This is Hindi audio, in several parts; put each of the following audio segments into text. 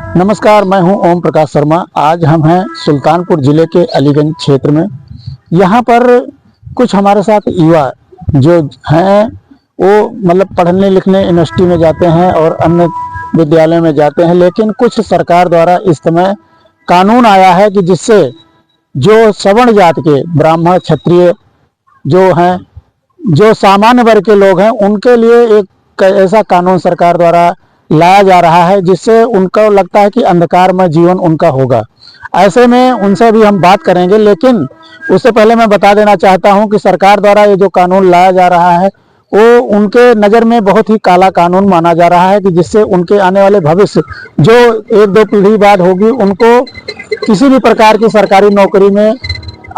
नमस्कार, मैं हूं ओम प्रकाश शर्मा। आज हम हैं सुल्तानपुर जिले के अलीगंज क्षेत्र में। यहाँ पर कुछ हमारे साथ युवा जो हैं वो मतलब पढ़ने लिखने यूनिवर्सिटी में जाते हैं और अन्य विद्यालय में जाते हैं, लेकिन कुछ सरकार द्वारा इस समय कानून आया है कि जिससे जो सवर्ण जात के ब्राह्मण क्षत्रिय जो हैं, जो सामान्य वर्ग के लोग हैं, उनके लिए एक ऐसा कानून सरकार द्वारा लाया जा रहा है जिससे उनको लगता है कि अंधकारमय जीवन उनका होगा। ऐसे में उनसे भी हम बात करेंगे, लेकिन उससे पहले मैं बता देना चाहता हूं कि सरकार द्वारा ये जो कानून लाया जा रहा है वो उनके नज़र में बहुत ही काला कानून माना जा रहा है कि जिससे उनके आने वाले भविष्य जो एक दो पीढ़ी बाद होगी उनको किसी भी प्रकार की सरकारी नौकरी में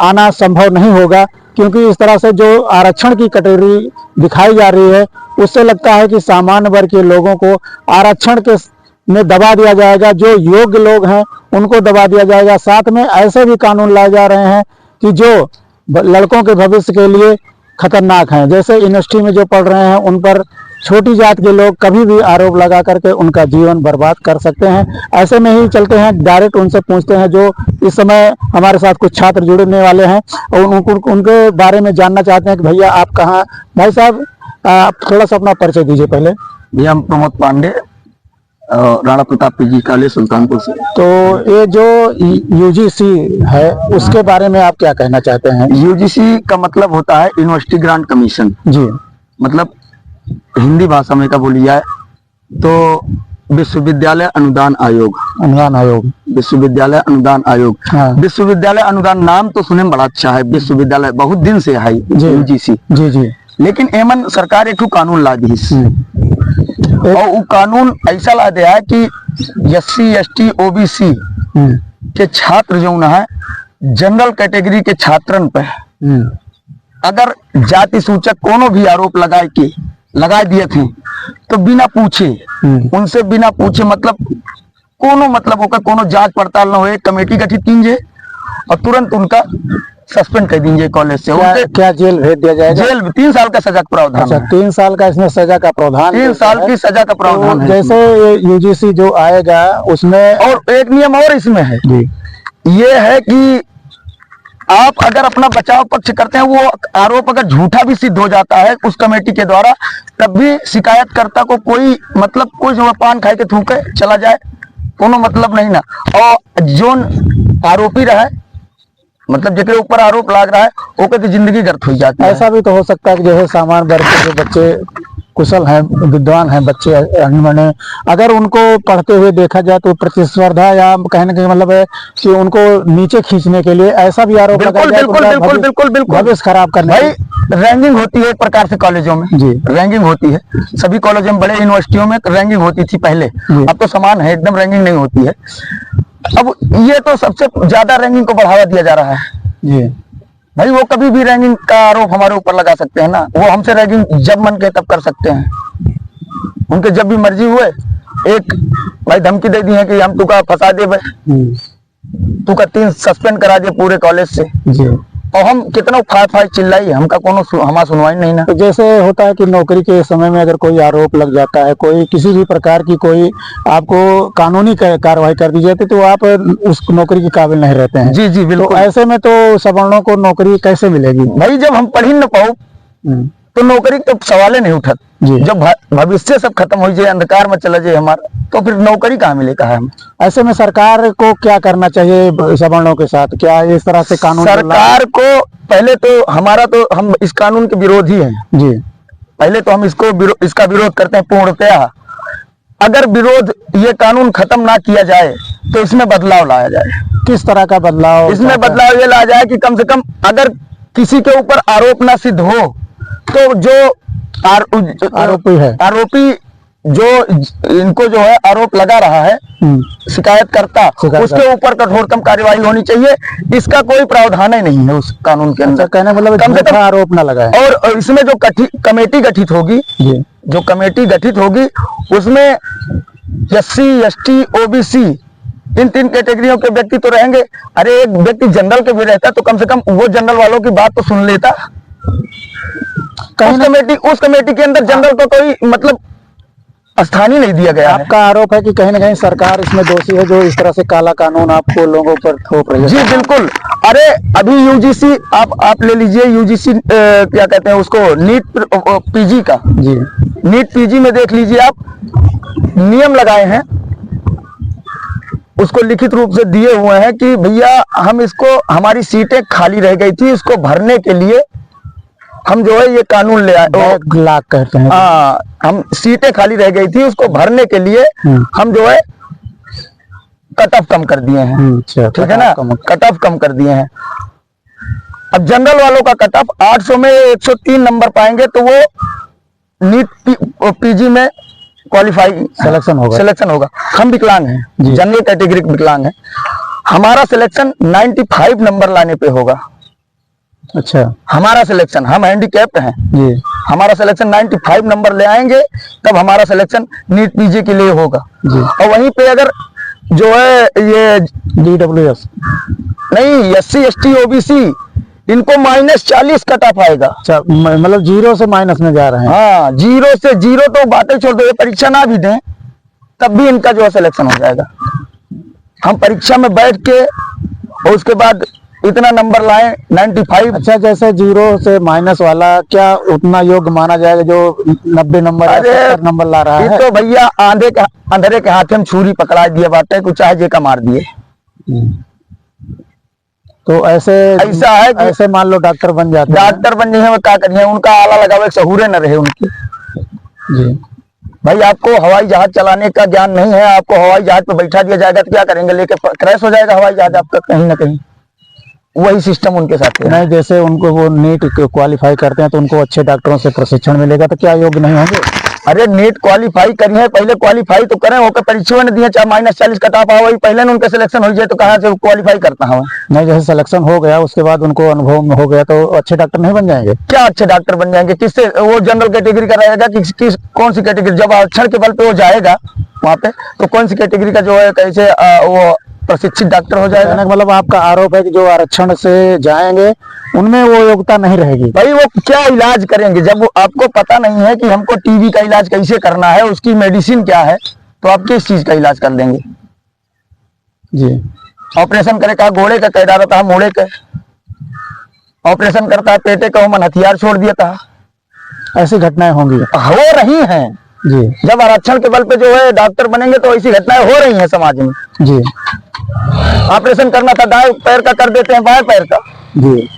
आना संभव नहीं होगा, क्योंकि इस तरह से जो आरक्षण की कैटेगरी दिखाई जा रही है उससे लगता है कि सामान्य वर्ग के लोगों को आरक्षण के में दबा दिया जाएगा, जो योग्य लोग हैं उनको दबा दिया जाएगा। साथ में ऐसे भी कानून लाए जा रहे हैं कि जो लड़कों के भविष्य के लिए खतरनाक हैं, जैसे यूनिवर्सिटी में जो पढ़ रहे हैं उन पर छोटी जात के लोग कभी भी आरोप लगा करके उनका जीवन बर्बाद कर सकते हैं। ऐसे में ही चलते हैं, डायरेक्ट उनसे पूछते हैं जो इस समय हमारे साथ कुछ छात्र जुड़ने वाले हैं और उनके बारे में जानना चाहते हैं कि भैया आप कहाँ। भाई साहब, आप थोड़ा सा अपना परिचय दीजिए पहले। भैया हम प्रमोद पांडे, राणा प्रताप पीजी कॉलेज सुल्तानपुर से। तो ये जो यूजीसी है उसके बारे में आप क्या कहना चाहते हैं? यूजीसी का मतलब होता है यूनिवर्सिटी ग्रांट कमीशन जी। मतलब हिंदी भाषा में का बोली जाए तो विश्वविद्यालय अनुदान आयोग। विश्वविद्यालय अनुदान आयोग। हाँ। विश्वविद्यालय अनुदान नाम तो सुने में बड़ा अच्छा है, विश्वविद्यालय बहुत दिन से है यूजीसी। जी जी। लेकिन एमन सरकार एक कानून ला दी और वो कानून ऐसा ला दिया है कि SC ST OBC के छात्र जो है जनरल कैटेगरी के छात्रन पे अगर जाति सूचक कोनो भी आरोप लगा दिए थे तो बिना पूछे उनसे बिना पूछे मतलब कोनो मतलब होकर कोनो जांच पड़ताल न हो, कमेटी गठित कीजिए और तुरंत उनका सस्पेंड कर दीजिए कॉलेज से। क्या जेल भेज दिया जाएगा? जेल 3 साल का सजा का प्रावधान। अच्छा, 3 साल का इसमें सजा का प्रावधान। 3 साल की सजा का प्रावधान तो जैसे यूजीसी जो आएगा उसमें और एक नियम और इसमें है, ये है कि आप अगर अपना बचाव पक्ष करते हैं, वो आरोप अगर झूठा भी सिद्ध हो जाता है उस कमेटी के द्वारा, तब भी शिकायतकर्ता को कोई मतलब कोई जो पान खाए के थूके चला जाए कोनो मतलब नहीं ना। और जो आरोपी रहे मतलब जिसके ऊपर आरोप लग रहा है ओके तो जिंदगी गर्त हो जाती है। ऐसा भी तो हो सकता है कि जैसे सामान्य वर्ग के जो बच्चे कुशल हैं, विद्वान हैं, बच्चे अनमने, अगर उनको पढ़ते हुए देखा जाए तो प्रतिस्पर्धा या कहने का मतलब है कि उनको नीचे खींचने के लिए ऐसा भी आरोप लगाया जाए। बिल्कुल भविष्य खराब करने। भाई रैंकिंग होती है एक प्रकार से कॉलेजों में। जी रैंकिंग होती है सभी कॉलेजों में, बड़े यूनिवर्सिटियों में रैंकिंग होती थी पहले, अब तो समान है, एकदम रैंकिंग नहीं होती है। अब ये तो सबसे ज्यादा रैंकिंग को बढ़ावा दिया जा रहा है। जी भाई, वो कभी भी रैंकिंग का आरोप हमारे ऊपर लगा सकते हैं ना, वो हमसे रैंकिंग जब मन के तब कर सकते हैं। उनके जब भी मर्जी हुए एक भाई धमकी दे दी है कि हम तुका फंसा दे, तुका 3 सस्पेंड करा दे पूरे कॉलेज से। जी। और हम कितना फाय चिल्लाई, हमका कोनो हमारा सुनवाई नहीं ना। तो जैसे होता है कि नौकरी के समय में अगर कोई आरोप लग जाता है, कोई किसी भी प्रकार की कोई आपको कानूनी कार्रवाई कर दी जाती है तो आप उस नौकरी के काबिल नहीं रहते हैं। जी जी बिल्कुल। तो ऐसे में तो सवर्णों को नौकरी कैसे मिलेगी? भाई जब हम पढ़ ही न पाओ तो नौकरी तो सवाल नहीं उठत। जब भविष्य सब खत्म हो जाए, अंधकार में चला जाए हमारा, तो फिर नौकरी कहाँ मिले कहा हमें। ऐसे में सरकार को क्या करना चाहिए सवर्णों के साथ? क्या इस तरह से कानून? सरकार को पहले तो हमारा तो हम इस कानून के विरोधी हैं। जी। पहले तो हम इसका विरोध करते हैं पूर्णतया। अगर विरोध ये कानून खत्म ना किया जाए तो इसमें बदलाव लाया जाए। किस तरह का बदलाव? इसमें बदलाव ये लाया जाए कि कम से कम अगर किसी के ऊपर आरोप ना सिद्ध हो तो जो आरोपी जो इनको जो है आरोप लगा रहा है शिकायतकर्ता, उसके ऊपर कठोरतम कार्यवाही होनी चाहिए। इसका कोई प्रावधान ही नहीं है उस कानून के अंदर। कहने मतलब कम से कम आरोप ना लगाए। और इसमें जो कमेटी गठित होगी उसमें SC ST OBC इन 3 कैटेगरियों के व्यक्ति तो रहेंगे। अरे एक व्यक्ति जनरल के भी रहता तो कम से कम वो जनरल वालों की बात तो सुन लेता। उस कमेटी के अंदर जनरल को कोई मतलब स्थान ही नहीं दिया गया है। आपका आरोप है कि कहीं ना कहीं सरकार इसमें दोषी है, जो इस तरह से काला कानून आपको लोगों पर थोप रही है। जी बिल्कुल। अरे अभी यूजीसी आप ले लीजिए, यूजीसी क्या कहते हैं उसको, नीट पीजी का, जी नीट पीजी में देख लीजिए आप, नियम लगाए हैं, उसको लिखित रूप से दिए हुए हैं कि भैया हम इसको, हमारी सीटें खाली रह गई थी, इसको भरने के लिए हम जो है ये कानून ले आए। बैकलॉग कहते हैं। हाँ, हम सीटें खाली रह गई थी, उसको भरने के लिए हम जो है कट ऑफ कम कर दिए हैं। अच्छा, ठीक है ना, कट ऑफ कम कर दिए हैं। अब जनरल वालों का कट ऑफ 800 में 103 नंबर पाएंगे तो वो नीट पीजी में क्वालिफाई सिलेक्शन होगा। हम विकलांग हैं, जनरल कैटेगरी विकलांग हैं, हमारा सिलेक्शन 95 नंबर लाने पे होगा। अच्छा, हमारा सिलेक्शन, हम हैंडीकैप्ड हैं जी, हमारा सिलेक्शन 95 नंबर ले आएंगे तब हमारा सिलेक्शन नीट पीजी के लिए होगा जी। और वहीं पे अगर जो है ये DWS नहीं, SC ST OBC इनको -40 कट ऑफ आएगा। अच्छा, मतलब 0 से माइनस में जा रहे हैं। हाँ, 0 से 0 तो बातें छोड़ दो, ये परीक्षा ना भी दें तब भी इनका जो है सिलेक्शन हो जाएगा। हम परीक्षा में बैठ के और उसके बाद इतना नंबर लाए 95। अच्छा, जैसे 0 से माइनस वाला क्या उतना योग्य माना जाएगा जो 90 नंबर या 70 नंबर ला रहा है? तो भैया अंधेरे के हाथ में छुरी पकड़ा दिया बात है, कुछ चाहे जे का मार दिए। तो ऐसा है कि ऐसे मान लो डॉक्टर बन जाते हैं, डॉक्टर बन जाए, क्या करिए, उनका आला लगावे सहूरे न रहे उनकी। जी भाई आपको हवाई जहाज चलाने का ज्ञान नहीं है, आपको हवाई जहाज पे बैठा दिया जाएगा तो क्या करेंगे, लेके क्रैश हो जाएगा हवाई जहाज आपका कहीं ना कहीं। वही सिस्टम उनके साथ है। नहीं, जैसे उनको वो नीट क्वालिफाई करते हैं तो उनको अच्छे डॉक्टरों से प्रशिक्षण मिलेगा तो क्या योग्य नहीं होंगे? अरे नीट क्वालिफाई करी है, पहले क्वालिफाई तो करें, होकर परीक्षा ने दिए, चाहे -40 कट ऑफ आओ, पहले उनके सिलेक्शन हो जाए तो कहाँ से क्वालिफाई करता हूँ। नहीं, जैसे सिलेक्शन हो गया उसके बाद उनको अनुभव में हो गया तो अच्छे डॉक्टर नहीं बन जाएंगे? क्या अच्छे डॉक्टर बन जाएंगे? किससे? वो जनरल कैटेगरी का रहेगा कि कौन सी कैटेगरी? जब आरक्षण के बल पे वो जाएगा वहाँ पे तो कौन सी कैटेगरी का जो है कैसे वो प्रशिक्षित डॉक्टर हो जाएगा? मतलब आपका आरोप है कि जो आरक्षण से जाएंगे उनमें वो योग्यता नहीं रहेगी। भाई वो क्या इलाज करेंगे जब आपको पता नहीं है कि हमको टीबी का इलाज कैसे करना है, उसकी मेडिसिन क्या है, तो आप किस चीज का इलाज कर देंगे? जी, ऑपरेशन करे का घोड़े का कह रहा था, मोड़े का ऑपरेशन करता है, पेटे का मन हथियार छोड़ दिया था। ऐसी घटनाएं होंगी, हो रही हैं जी। जब आरक्षण के बल पे जो है डॉक्टर बनेंगे तो ऐसी घटनाएं हो रही हैं समाज में। जी, ऑपरेशन करना था दाएं पैर का कर देते हैं बाएं पैर का। जी।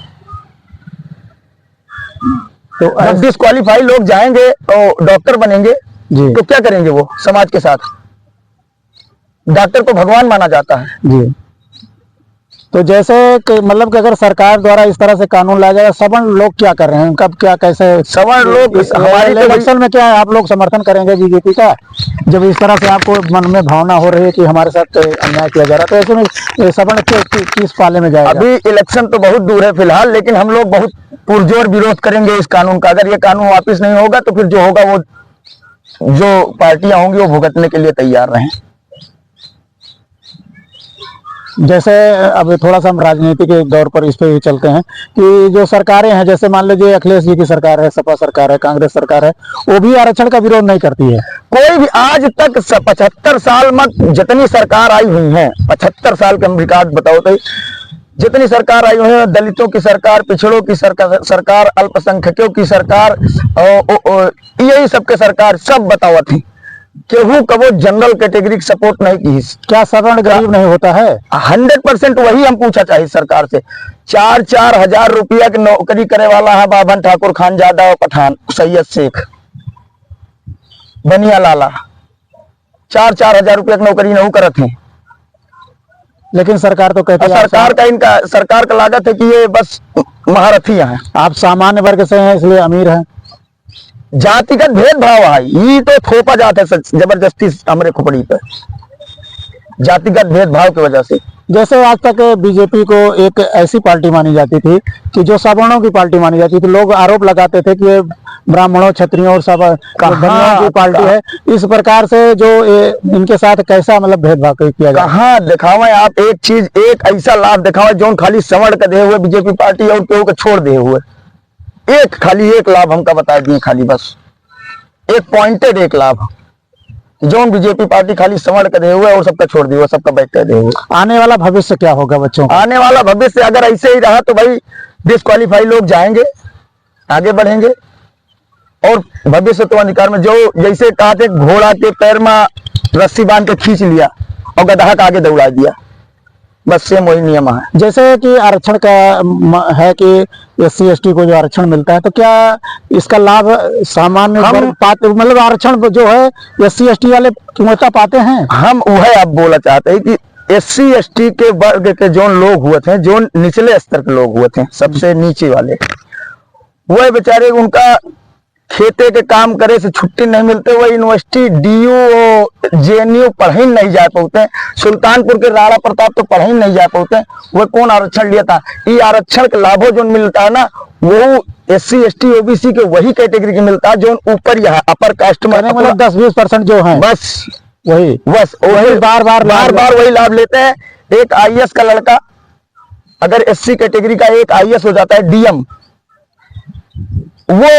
तो जब डिस्क्वालीफाई लोग जाएंगे और डॉक्टर बनेंगे जी, तो क्या करेंगे वो समाज के साथ? डॉक्टर को भगवान माना जाता है। जी। तो जैसे मतलब कि अगर सरकार द्वारा इस तरह से कानून लाया जाएगा, सवर्ण लोग क्या कर रहे हैं, कब क्या कैसे सवर्ण लोग हमारे इलेक्शन में क्या है, आप लोग समर्थन करेंगे बीजेपी का जब इस तरह से आपको मन में भावना हो रही है कि हमारे साथ अन्याय किया जा रहा है, तो ऐसे में सवर्ण किस पाले में जाएगा? अभी इलेक्शन तो बहुत दूर है फिलहाल, लेकिन हम लोग बहुत पुरजोर विरोध करेंगे इस कानून का। अगर ये कानून वापस नहीं होगा तो फिर जो होगा वो जो पार्टियां होंगी वो भुगतने के लिए तैयार रहें। जैसे अब थोड़ा सा हम राजनीति के दौर पर इस पे चलते हैं कि जो सरकारें हैं, जैसे मान लीजिए अखिलेश जी की सरकार है, सपा सरकार है, कांग्रेस सरकार है, वो भी आरक्षण का विरोध नहीं करती है। कोई भी आज तक 75 साल में जितनी सरकार आई हुई है, 75 साल के हम रिकॉर्ड बताओ तो जितनी सरकार आई हुई है, दलितों की सरकार, पिछड़ों की सरकार, अल्पसंख्यकों की सरकार, यही सबके सरकार सब बताओ थी, केहू कबो जनरल कैटेगरी की सपोर्ट नहीं की। क्या सवर्ण गरीब नहीं होता है? 100% वही हम पूछा चाहिए सरकार से। 4-4 हजार रुपया की नौकरी करे वाला है बाबन ठाकुर, खानजादा और पठान, सैयद शेख, बनिया लाला, 4-4 हजार रुपया की नौकरी नहीं करत है। लेकिन सरकार तो कहती है सरकार का लागत है कि ये बस महारथी हैं। आप सामान्य वर्ग से हैं इसलिए अमीर हैं। जातिगत भेदभाव है, ये तो थोपा जाता है जबरदस्ती हमारे खोपड़ी पे, जातिगत भेदभाव की वजह से। जैसे आज तक बीजेपी को एक ऐसी पार्टी मानी जाती थी कि जो सवर्णों की पार्टी मानी जाती थी, लोग आरोप लगाते थे कि ये ब्राह्मणों, क्षत्रियों और सब धनियों की पार्टी है। इस प्रकार से जो इनके साथ कैसा मतलब भेदभाव किया जाए? कहाँ दिखावे आप एक चीज, एक ऐसा लाभ दिखावे जो खाली सवर्ण का दे हुए बीजेपी पार्टी और केहू को छोड़ दे हुए, खाली एक लाभ हमका बता दिए, खाली बस एक पॉइंटेड एक लाभ जो बीजेपी पार्टी खाली समझ कर दे हुए और सबका छोड़ दिए, सबका बैठ कर दे हुए। आने वाला भविष्य क्या होगा बच्चों का? आने वाला भविष्य अगर ऐसे ही रहा तो भाई डिस्क्वालीफाई लोग जाएंगे, आगे बढ़ेंगे, और भविष्य तो अंधकार में। जो जैसे कहा थे घोड़ा के पैर में रस्सी बांध के खींच लिया और गधा का आगे दौड़ा दिया, बस सेम वही नियम है। जैसे कि आरक्षण का है कि SC ST को जो आरक्षण मिलता है, तो क्या इसका लाभ सामान्य वर्ग पाते, मतलब आरक्षण जो है SC ST वाले पूर्णतः पाते हैं? हम वह आप बोला चाहते हैं कि SC ST के वर्ग के जो लोग हुए थे, जो निचले स्तर के लोग हुए थे, सबसे नीचे वाले, वह बेचारे उनका खेते के काम करे से छुट्टी नहीं मिलते, वह यूनिवर्सिटी DU JNU पढ़े नहीं जा पाते, सुल्तानपुर के राणा प्रताप तो पढ़े नहीं जा पाते, वह कौन आरक्षण लिया था? ये आरक्षण के लाभों जो मिलता है ना, वो SC ST OBC के वही कैटेगरी के मिलता है जो ऊपर यह अपर कास्ट में, मतलब 10-20% जो है, बस वही बार बार वही लाभ लेते हैं। एक IAS का लड़का अगर SC कैटेगरी का एक IAS हो जाता है DM, वो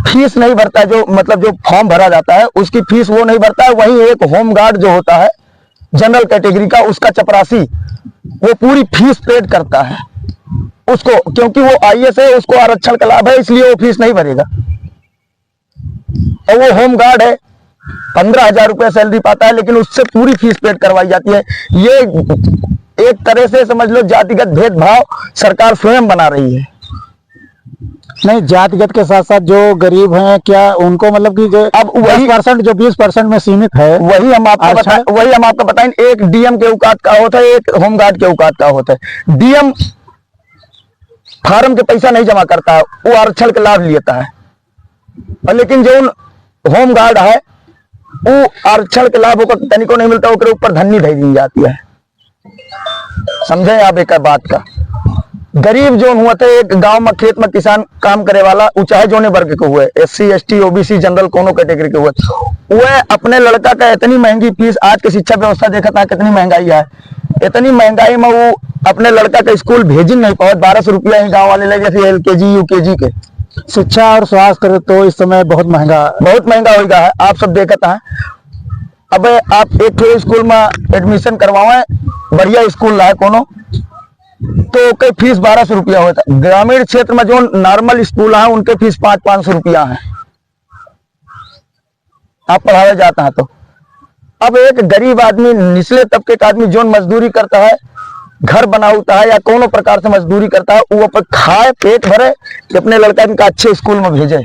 फीस नहीं भरता है, जो मतलब जो फॉर्म भरा जाता है उसकी फीस वो नहीं भरता है। वहीं एक होमगार्ड जो होता है जनरल कैटेगरी का, उसका चपरासी वो पूरी फीस पेड करता है उसको, क्योंकि वो IAS है, उसको आरक्षण का लाभ है, इसलिए वो फीस नहीं भरेगा। और वो होमगार्ड है, 15,000 रुपये सैलरी पाता है, लेकिन उससे पूरी फीस पेड करवाई जाती है। ये एक तरह से समझ लो जातिगत भेदभाव सरकार स्वयं बना रही है। नहीं, जातिगत के साथ साथ जो गरीब हैं, क्या उनको मतलब कि जो अब वही 10% जो 20% में सीमित है, वही हम आपको बताएं, एक DM के औकात का होता है, एक होमगार्ड के औकात का होता है। DM फार्म के पैसा नहीं जमा करता है, वो आरक्षण का लाभ लेता है, और लेकिन जो होमगार्ड है वो आरक्षण के लाभ तनिको नहीं मिलता, उसके ऊपर धन्नी भेज दी जाती है। समझे आप एक बात का? गरीब जो हुआ थे, एक गांव में खेत में किसान काम करे वाला, वो चाहे जोने वर्ग के हुए, SC ST OBC जनरल कोनो कैटेगरी के हुए, वह अपने लड़का का इतनी महंगी फीस, आज की शिक्षा व्यवस्था देखा था कितनी महंगाई है, इतनी महंगाई में वो अपने लड़का का स्कूल भेज नहीं पाए। 1200 रुपया ही गाँव वाले लगे थे LKG UKG के। शिक्षा और स्वास्थ्य तो इस समय बहुत महंगा हो गया है, आप सब देखता है। अब आप एक स्कूल में एडमिशन करवाए, बढ़िया स्कूल है कोनो, तो कई फीस 1200 रुपया होता है। ग्रामीण क्षेत्र में जो नॉर्मल स्कूल है उनके फीस 500-500 रुपया है, आप पढ़ाया जाता है। तो अब एक गरीब आदमी, निचले तबके का आदमी जो मजदूरी करता है, घर बनाता है या कोनो प्रकार से मजदूरी करता है, वो अपन खाए पेट भरे कि अपने लड़का इनका अच्छे स्कूल में भेजे।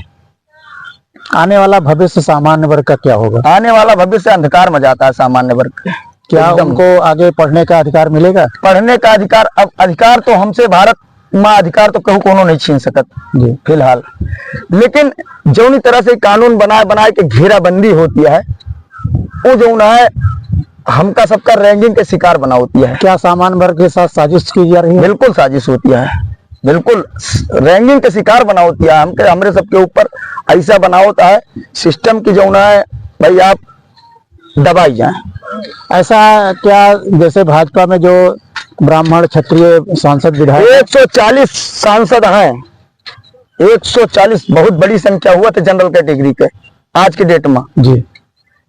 आने वाला भविष्य सामान्य वर्ग का क्या होगा? आने वाला भविष्य अंधकार में जाता है सामान्य वर्ग। क्या उनको आगे पढ़ने का अधिकार मिलेगा? पढ़ने का अधिकार, अब अधिकार तो हमसे भारत में अधिकार तो कहूँ कोनो नहीं छीन सकत फिलहाल, लेकिन जो तरह से कानून बनाए के घेराबंदी होती है, वो जो है हमका सबका रैंकिंग के शिकार बना होती है। क्या सामान्य वर्ग के साथ साजिश की जा रही है? बिल्कुल साजिश होती है, बिल्कुल रैंकिंग के शिकार बना होती है। हमारे सबके ऊपर ऐसा बना होता है सिस्टम की, जो है भाई आप दबाई जाए। ऐसा क्या, जैसे भाजपा में जो ब्राह्मण क्षत्रिय सांसद विधायक 140 सांसद हैं, 140 बहुत बड़ी संख्या हुआ थे जनरल कैटेगरी के आज के डेट में जी,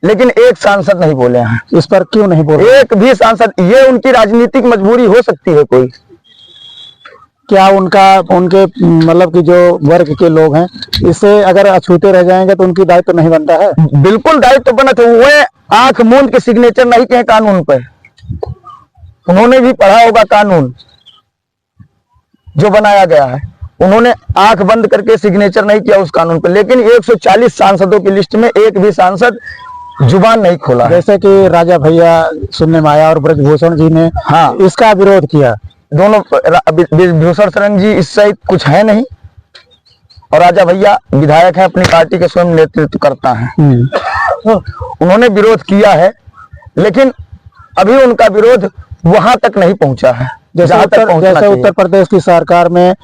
लेकिन एक सांसद नहीं बोले हैं। इस पर क्यों नहीं बोले? एक भी सांसद, ये उनकी राजनीतिक मजबूरी हो सकती है कोई। क्या उनके मतलब कि जो वर्ग के लोग हैं, इससे अगर अछूते रह जाएंगे तो उनकी दायित्व तो नहीं बनता है? बिल्कुल दायित्व तो बना था। वो आंख मूंद के सिग्नेचर नहीं किए कानून पे, उन्होंने भी पढ़ा होगा कानून जो बनाया गया है, उन्होंने आंख बंद करके सिग्नेचर नहीं किया उस कानून पे। लेकिन 140 सांसदों की लिस्ट में एक भी सांसद जुबान नहीं खोला। जैसे कि राजा भैया सुनने में आया और ब्रजभूषण जी ने इसका विरोध किया। दोनों, ब्रजभूषण शरण जी इससे कुछ है नहीं, और राजा भैया विधायक हैं, अपनी पार्टी के स्वयं नेतृत्व करता है, उन्होंने विरोध किया है, लेकिन अभी उनका विरोध वहां तक नहीं पहुंचा है जैसे उत्तर प्रदेश की सरकार में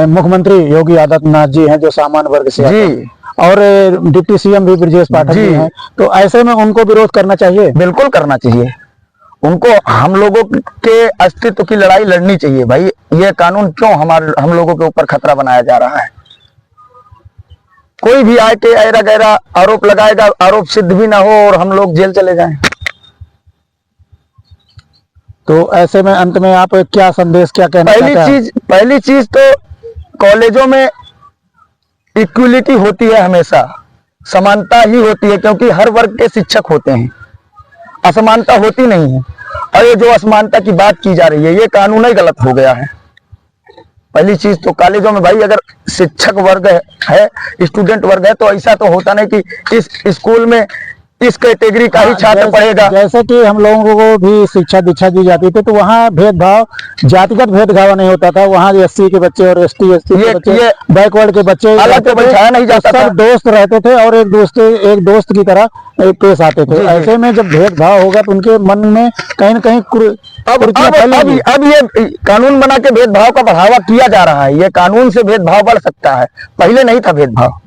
मुख्यमंत्री योगी आदित्यनाथ जी हैं जो सामान्य वर्ग से जी, और डिप्टी CM भी ब्रजेश पाठक जी हैं, तो ऐसे में उनको विरोध करना चाहिए। बिल्कुल करना चाहिए, उनको हम लोगों के अस्तित्व की लड़ाई लड़नी चाहिए। भाई ये कानून क्यों हम लोगों के ऊपर खतरा बनाया जा रहा है? कोई भी आए के ऐरा गैरा आरोप लगाएगा, आरोप सिद्ध भी ना हो और हम लोग जेल चले जाएं। तो ऐसे में अंत में आप क्या संदेश, क्या कहना चाहते हैं? पहली चीज तो कॉलेजों में इक्वलिटी होती है, हमेशा समानता ही होती है, क्योंकि हर वर्ग के शिक्षक होते हैं, असमानता होती नहीं है। और ये जो असमानता की बात की जा रही है, ये कानून ही गलत हो गया है। पहली चीज तो कॉलेजों में भाई अगर शिक्षक वर्ग है, स्टूडेंट वर्ग है, तो ऐसा तो होता नहीं कि इस स्कूल में इस कैटेगरी का ही छात्र पढ़ेगा। जैसे कि हम लोगों को भी शिक्षा दीक्षा दी जाती थी, तो वहाँ भेदभाव, जातिगत भेदभाव नहीं होता था। वहाँ एससी के बच्चे और एसटी के बच्चे, बैकवर्ड के बच्चे अलग तो बैठाया नहीं जाता था, सब दोस्त रहते थे और एक दोस्त की तरह पेश आते थे। ऐसे में जब भेदभाव होगा तो उनके मन में कहीं न कहीं अब ये कानून बना के भेदभाव का बढ़ावा किया जा रहा है। ये कानून से भेदभाव बढ़ सकता है, पहले नहीं था भेदभाव।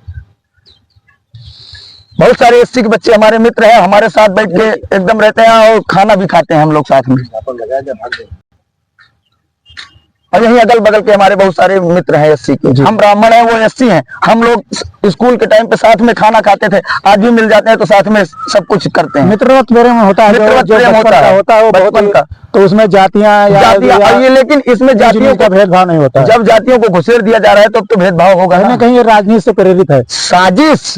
बहुत सारे एससी के बच्चे हमारे मित्र हैं, हमारे साथ बैठ के एकदम रहते हैं और खाना भी खाते हैं हम लोग साथ में। और यहीं अगल बगल के हमारे बहुत सारे मित्र हैं एससी के। हम ब्राह्मण हैं, वो एससी हैं। हम लोग स्कूल के टाइम पे साथ में खाना खाते थे, आज भी मिल जाते हैं तो साथ में सब कुछ करते हैं। मित्रवत प्रेम होता है, होता है वो बचपन का। तो उसमें जातियां ये, लेकिन इसमें जातियों का भेदभाव नहीं होता। जब जातियों को घुसेड़ दिया जा रहा है तब तो भेदभाव होगा ना। कहीं ये राजनीति से प्रेरित है, साजिश,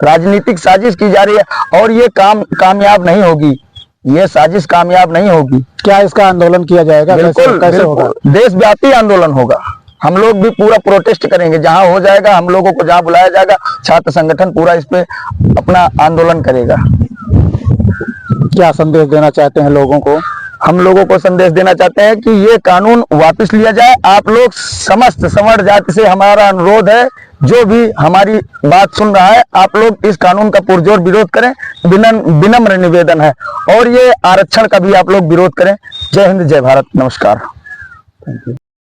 राजनीतिक साजिश की जा रही है और ये कामयाब नहीं होगी। ये साजिश कामयाब नहीं होगी। क्या इसका आंदोलन किया जाएगा? बिल्कुल, कैसे होगा? देशव्यापी आंदोलन होगा। हम लोग भी पूरा प्रोटेस्ट करेंगे, जहां हो जाएगा हम लोगों को जहां बुलाया जाएगा, छात्र संगठन पूरा इस पे अपना आंदोलन करेगा। क्या संदेश देना चाहते हैं लोगों को? हम लोगों को संदेश देना चाहते हैं कि ये कानून वापस लिया जाए। आप लोग समस्त सवर्ण जाति से हमारा अनुरोध है, जो भी हमारी बात सुन रहा है, आप लोग इस कानून का पुरजोर विरोध करें, विनम्र निवेदन है। और ये आरक्षण का भी आप लोग विरोध करें। जय हिंद, जय भारत, नमस्कार।